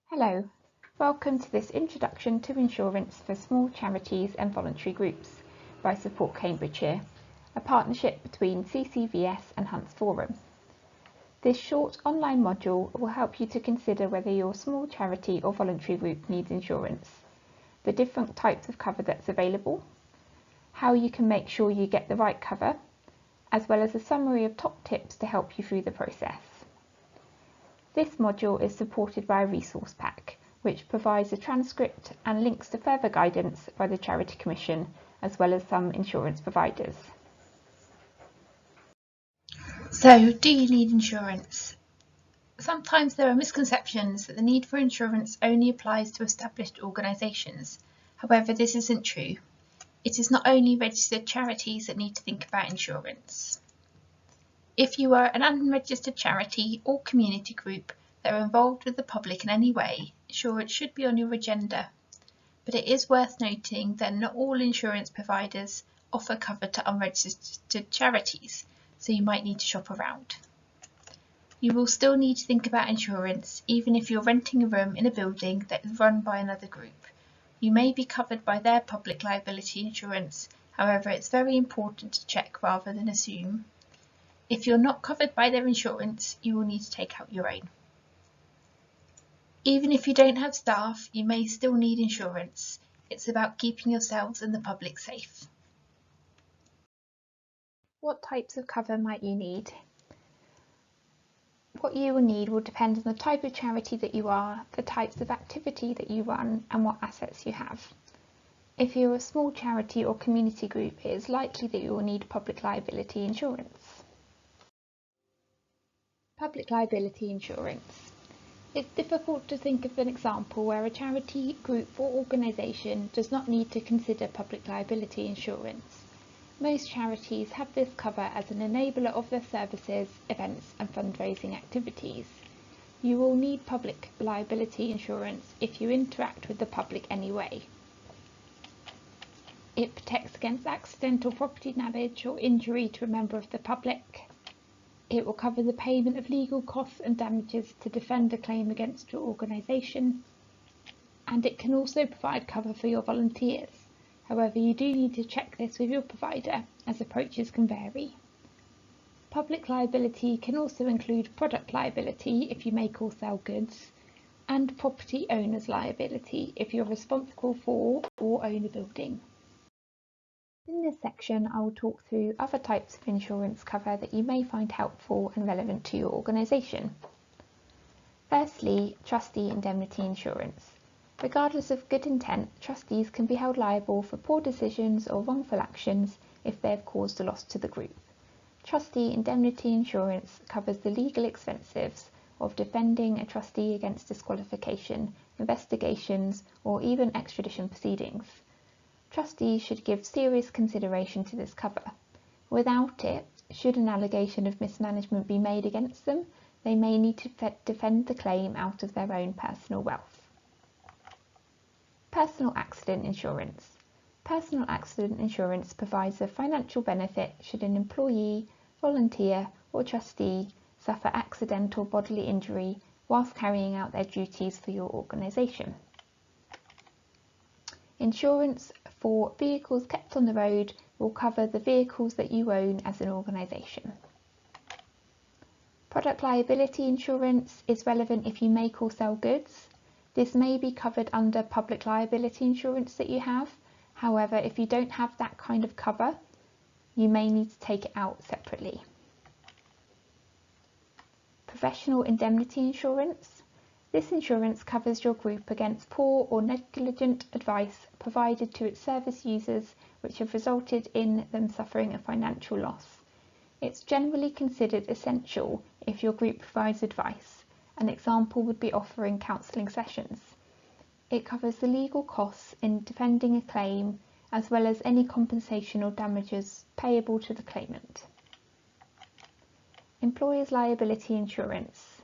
Hello, welcome to this Introduction to Insurance for Small Charities and Voluntary Groups by Support Cambridgeshire, a partnership between CCVS and Hunts Forum. This short online module will help you to consider whether your small charity or voluntary group needs insurance, the different types of cover that's available, how you can make sure you get the right cover, as well as a summary of top tips to help you through the process. This module is supported by a resource pack, which provides a transcript and links to further guidance by the Charity Commission, as well as some insurance providers. So, do you need insurance? Sometimes there are misconceptions that the need for insurance only applies to established organisations. However, this isn't true. It is not only registered charities that need to think about insurance. If you are an unregistered charity or community group that are involved with the public in any way, insurance should be on your agenda. But it is worth noting that not all insurance providers offer cover to unregistered charities, so you might need to shop around. You will still need to think about insurance even if you're renting a room in a building that is run by another group. You may be covered by their public liability insurance, however it's very important to check rather than assume. If you're not covered by their insurance, you will need to take out your own. Even if you don't have staff, you may still need insurance. It's about keeping yourselves and the public safe. What types of cover might you need? What you will need will depend on the type of charity that you are, the types of activity that you run, and what assets you have. If you're a small charity or community group, it is likely that you will need public liability insurance. Public liability insurance. It's difficult to think of an example where a charity, group or organisation does not need to consider public liability insurance. Most charities have this cover as an enabler of their services, events and fundraising activities. You will need public liability insurance if you interact with the public anyway. It protects against accidental property damage or injury to a member of the public. It will cover the payment of legal costs and damages to defend a claim against your organisation, and it can also provide cover for your volunteers. However, you do need to check this with your provider, as approaches can vary. Public liability can also include product liability if you make or sell goods, and property owner's liability if you're responsible for or own a building. In this section, I will talk through other types of insurance cover that you may find helpful and relevant to your organisation. Firstly, trustee indemnity insurance. Regardless of good intent, trustees can be held liable for poor decisions or wrongful actions if they have caused a loss to the group. Trustee indemnity insurance covers the legal expenses of defending a trustee against disqualification, investigations, or even extradition proceedings. Trustees should give serious consideration to this cover. Without it, should an allegation of mismanagement be made against them, they may need to defend the claim out of their own personal wealth. Personal accident insurance. Personal accident insurance provides a financial benefit should an employee, volunteer or trustee suffer accidental bodily injury whilst carrying out their duties for your organisation. Insurance for vehicles kept on the road will cover the vehicles that you own as an organisation. Product liability insurance is relevant if you make or sell goods. This may be covered under public liability insurance that you have. However, if you don't have that kind of cover, you may need to take it out separately. Professional indemnity insurance. This insurance covers your group against poor or negligent advice provided to its service users which have resulted in them suffering a financial loss. It's generally considered essential if your group provides advice. An example would be offering counselling sessions. It covers the legal costs in defending a claim as well as any compensation or damages payable to the claimant. Employers' liability insurance.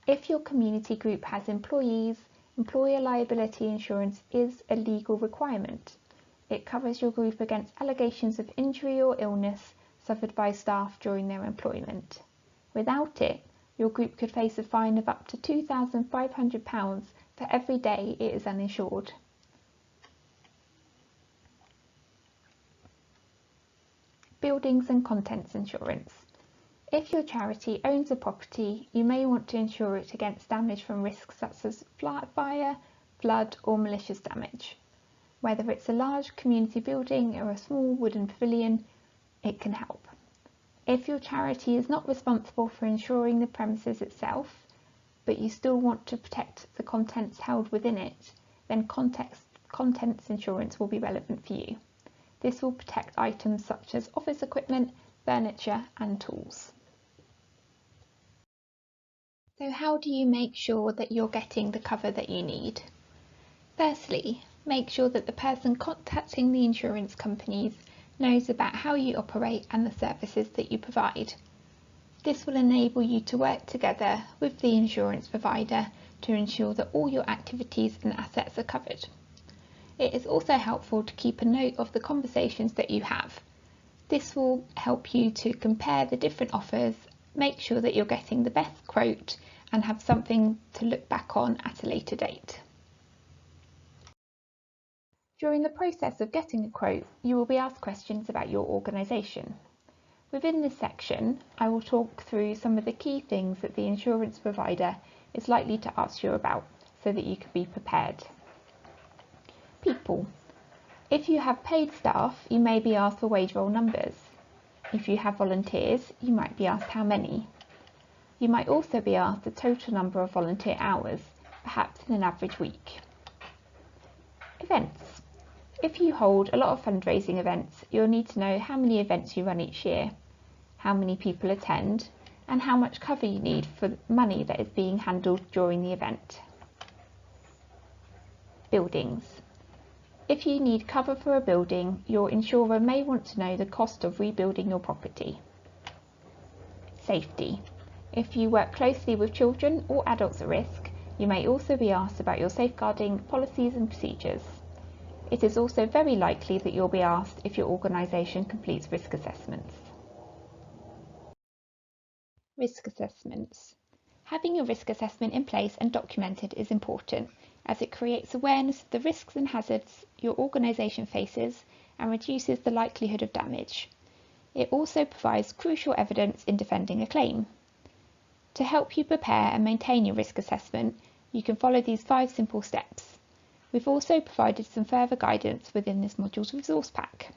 If your community group has employees, employer liability insurance is a legal requirement. It covers your group against allegations of injury or illness suffered by staff during their employment. Without it, your group could face a fine of up to £2,500 for every day it is uninsured. Buildings and contents insurance. If your charity owns a property, you may want to insure it against damage from risks such as fire, flood or malicious damage. Whether it's a large community building or a small wooden pavilion, it can help. If your charity is not responsible for insuring the premises itself, but you still want to protect the contents held within it, then contents insurance will be relevant for you. This will protect items such as office equipment, furniture and tools. So how do you make sure that you're getting the cover that you need? Firstly, make sure that the person contacting the insurance companies knows about how you operate and the services that you provide. This will enable you to work together with the insurance provider to ensure that all your activities and assets are covered. It is also helpful to keep a note of the conversations that you have. This will help you to compare the different offers, make sure that you're getting the best quote and have something to look back on at a later date. During the process of getting a quote, you will be asked questions about your organisation. Within this section, I will talk through some of the key things that the insurance provider is likely to ask you about so that you can be prepared. People. If you have paid staff, you may be asked for wage roll numbers. If you have volunteers, you might be asked how many. You might also be asked the total number of volunteer hours, perhaps in an average week. Events. If you hold a lot of fundraising events, you'll need to know how many events you run each year, how many people attend, and how much cover you need for money that is being handled during the event. Buildings. If you need cover for a building, your insurer may want to know the cost of rebuilding your property. Safety. If you work closely with children or adults at risk, you may also be asked about your safeguarding policies and procedures. It is also very likely that you'll be asked if your organisation completes risk assessments. Risk assessments. Having a risk assessment in place and documented is important, as it creates awareness of the risks and hazards your organisation faces and reduces the likelihood of damage. It also provides crucial evidence in defending a claim. To help you prepare and maintain your risk assessment, you can follow these 5 simple steps. We've also provided some further guidance within this module's resource pack.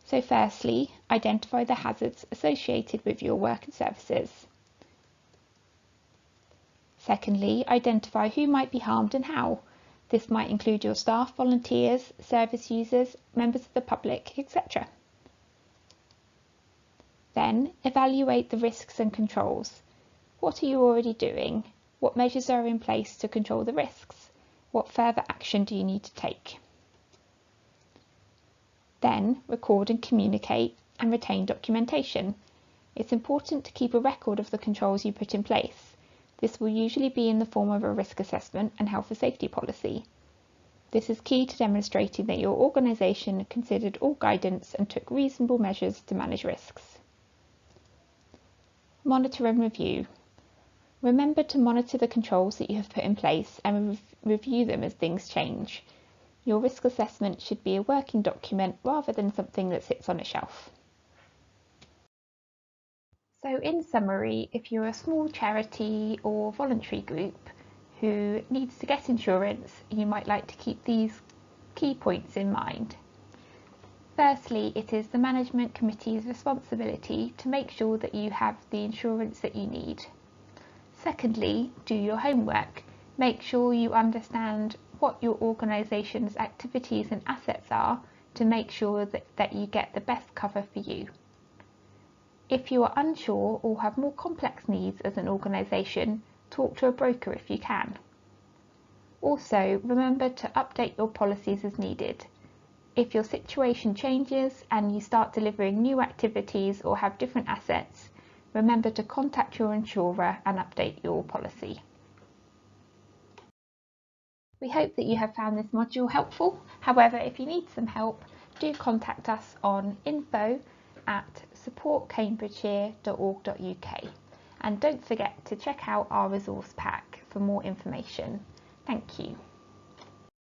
So firstly, identify the hazards associated with your work and services. Secondly, identify who might be harmed and how. This might include your staff, volunteers, service users, members of the public, etc. Then, evaluate the risks and controls. What are you already doing? What measures are in place to control the risks? What further action do you need to take? Then, record and communicate and retain documentation. It's important to keep a record of the controls you put in place. This will usually be in the form of a risk assessment and health and safety policy. This is key to demonstrating that your organisation considered all guidance and took reasonable measures to manage risks. Monitor and review. Remember to monitor the controls that you have put in place and review them as things change. Your risk assessment should be a working document rather than something that sits on a shelf. So in summary, if you're a small charity or voluntary group who needs to get insurance, you might like to keep these key points in mind. Firstly, it is the management committee's responsibility to make sure that you have the insurance that you need. Secondly, do your homework. Make sure you understand what your organisation's activities and assets are to make sure that you get the best cover for you. If you are unsure or have more complex needs as an organisation, talk to a broker if you can. Also, remember to update your policies as needed. If your situation changes and you start delivering new activities or have different assets, remember to contact your insurer and update your policy. We hope that you have found this module helpful. However, if you need some help, do contact us on info@supportcambridgeshire.org.uk, and don't forget to check out our resource pack for more information. Thank you.